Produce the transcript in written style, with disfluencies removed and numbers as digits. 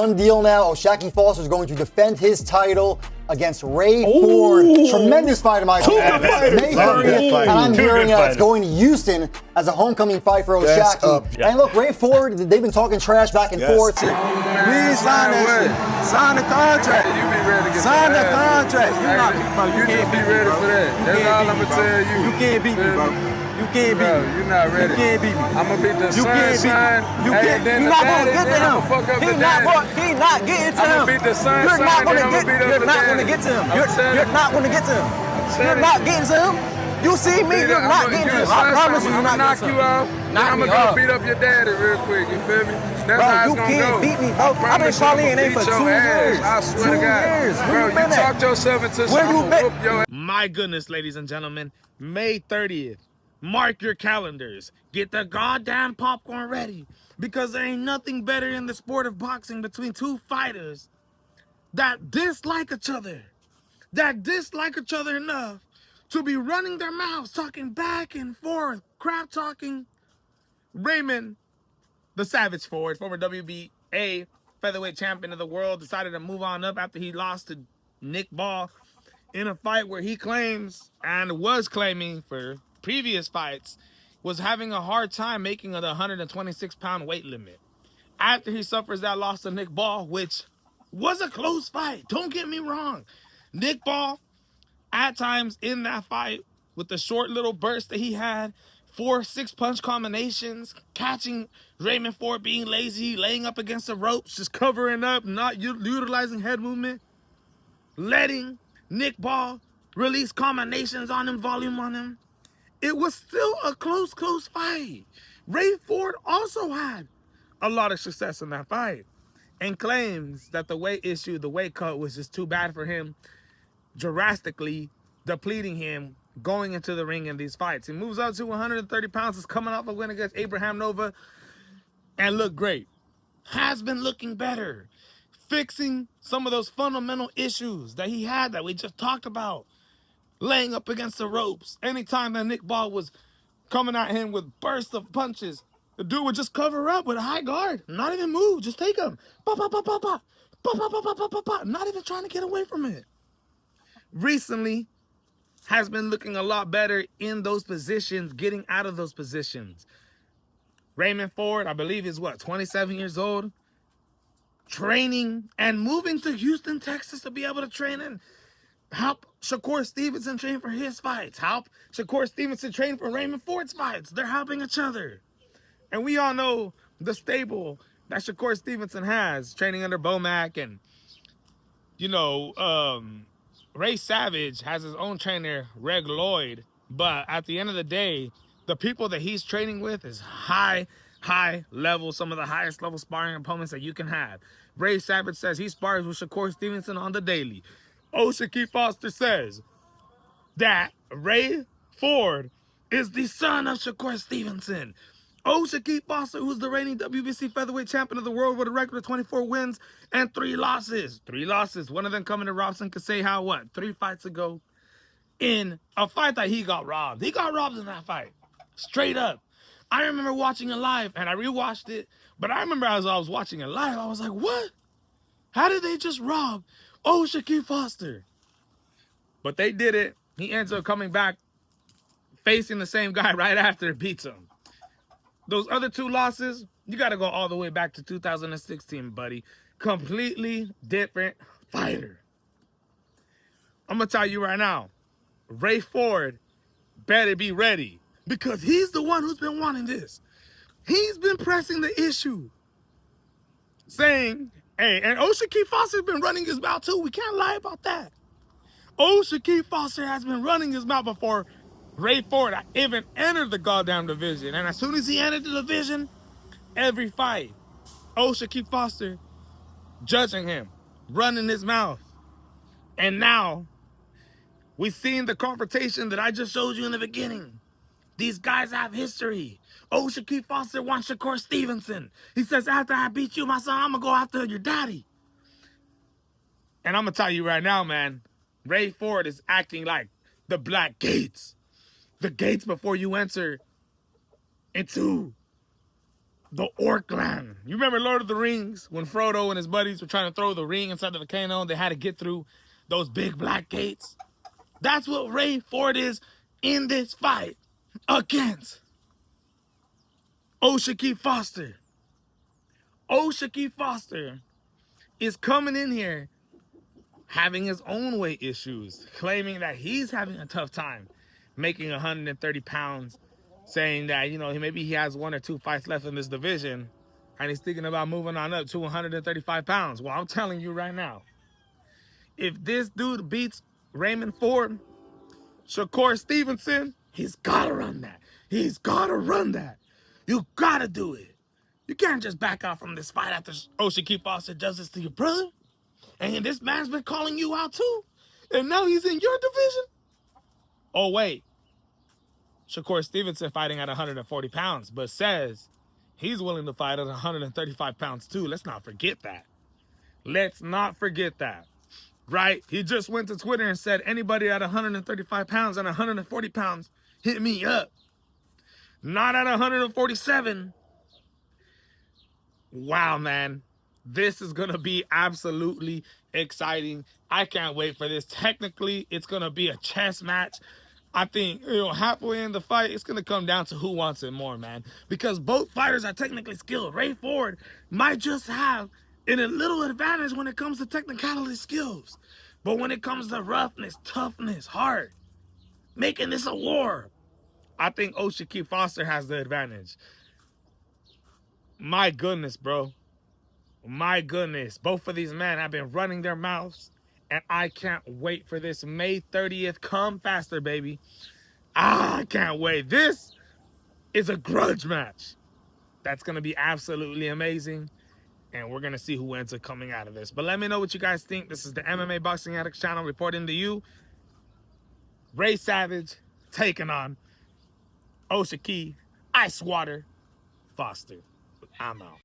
done deal now. Oshaquie Foster is going to defend his title against Ray Ford. Tremendous fight in my opinion. May 30th, and I'm hearing it's going to Houston as a homecoming fight for Oshaquie. And look, Ray Ford, they've been talking trash back and forth. Please sign that shit. Sign the contract. You be ready to get Sign the contract. You can't be ready for that. That's all I'm gonna tell you. You can't beat me, bro. You can't beat me. You're not ready. You can't beat me. I'm gonna beat the You can't beat me. You can't. You're not gonna get to him. He's not getting to him. I'm gonna beat the sun. You're not gonna get to him. You're not gonna get to him. You're not getting to him. You see me, you're not getting to him. I promise you, you're not knock getting you to him. out. I'm gonna go beat up your daddy real quick. You feel me? That's how it's gonna go. You can't beat me, bro. I've been calling in for 2 years. I swear to God. Bro, you talked yourself into something. Whoop your ass. My goodness, ladies and gentlemen, May 30th. Mark your calendars. Get the goddamn popcorn ready. Because there ain't nothing better in the sport of boxing between two fighters that dislike each other. That dislike each other enough to be running their mouths, talking back and forth, crap talking. Raymond, the Savage Ford, former WBA featherweight champion of the world, decided to move on up after he lost to Nick Ball in a fight where he claims, and was claiming for previous fights, was having a hard time making the 126-pound weight limit. After he suffers that loss to Nick Ball, which was a close fight, don't get me wrong. Nick Ball, at times in that fight, with the short little burst that he had, 4 6-punch combinations, catching Raymond Ford being lazy, laying up against the ropes, just covering up, not utilizing head movement, letting Nick Ball release combinations on him, volume on him. It was still a close fight. Ray Ford also had a lot of success in that fight and claims that the weight issue, the weight cut, was just too bad for him, drastically depleting him going into the ring in these fights. He moves up to 130 pounds, is coming off a win against Abraham Nova, and looked great. Has been looking better, fixing some of those fundamental issues that he had that we just talked about. Laying up against the ropes. Anytime that Nick Ball was coming at him with bursts of punches, the dude would just cover up with a high guard. Not even move, just take him. Pop, pop, pop, pop, pop. Pop, pop, pop, pop, pop, pop, pop. Not even trying to get away from it. Recently, has been looking a lot better in those positions, getting out of those positions. Raymond Ford, I believe, is what, 27 years old? Training and moving to Houston, Texas to be able to train and help Shakur Stevenson train for his fights. Help Shakur Stevenson train for Raymond Ford's fights. They're helping each other. And we all know the stable that Shakur Stevenson has, training under Bomac. And, you know, Ray Savage has his own trainer, Reg Lloyd. But at the end of the day, the people that he's training with is high level, some of the highest level sparring opponents that you can have. Ray Savage says he spars with Shakur Stevenson on the daily. Oshaquie Foster says that Ray Ford is the son of Shakur Stevenson. Oshaquie Foster, who's the reigning WBC featherweight champion of the world with a record of 24 wins and 3 losses. 3 losses, one of them coming to Robson Kasei, 3 fights ago, in a fight that he got robbed. He got robbed in that fight, straight up. I remember watching it live, and I rewatched it, but I remember as I was watching it live, I was like, what? How did they just rob Oshaquie Foster? But they did it. He ends up coming back, facing the same guy right after it beats him. Those other 2 losses, you got to go all the way back to 2016, buddy. Completely different fighter. I'm going to tell you right now, Ray Ford better be ready, because he's the one who's been wanting this. He's been pressing the issue, saying, hey, and Oshaquie Foster's been running his mouth too. We can't lie about that. Oshaquie Foster has been running his mouth before Ray Ford even entered the goddamn division. And as soon as he entered the division, every fight, Oshaquie Foster judging him, running his mouth. And now, we've seen the confrontation that I just showed you in the beginning. These guys have history. Oshaquie Foster wants Shakur Stevenson. He says, after I beat you, my son, I'm going to go after your daddy. And I'm going to tell you right now, man, Ray Ford is acting like the black gates. The gates before you enter into the Orkland. You remember Lord of the Rings when Frodo and his buddies were trying to throw the ring inside the volcano and they had to get through those big black gates? That's what Ray Ford is in this fight against Oshaquie Foster. Oshaquie Foster is coming in here having his own weight issues, claiming that he's having a tough time making 130 pounds, saying that, you know, maybe he has 1 or 2 fights left in this division, and he's thinking about moving on up to 135 pounds. Well, I'm telling you right now, if this dude beats Raymond Ford, Shakur Stevenson, he's got to run that. He's got to run that. You got to do it. You can't just back out from this fight after Oshaquie Foster does this to your brother. And this man's been calling you out too. And now he's in your division. Oh, wait. Shakur Stevenson fighting at 140 pounds, but says he's willing to fight at 135 pounds too. Let's not forget that. Let's not forget that. Right? He just went to Twitter and said, anybody at 135 pounds and 140 pounds, hit me up. Not at 147. Wow, man. This is going to be absolutely exciting. I can't wait for this. Technically, it's going to be a chess match. I think, you know, halfway in the fight, it's going to come down to who wants it more, man. Because both fighters are technically skilled. Ray Ford might just have a little advantage when it comes to technicality skills. But when it comes to roughness, toughness, heart, making this a war, I think Oshaquie Foster has the advantage. My goodness, bro. My goodness. Both of these men have been running their mouths, and I can't wait for this May 30th. Come faster, baby. I can't wait. This is a grudge match. That's going to be absolutely amazing, and we're going to see who ends up coming out of this. But let me know what you guys think. This is the MMA Boxing Addicts channel reporting to you. Ray Savage taking on Oshaquie Icewater Foster. I'm out.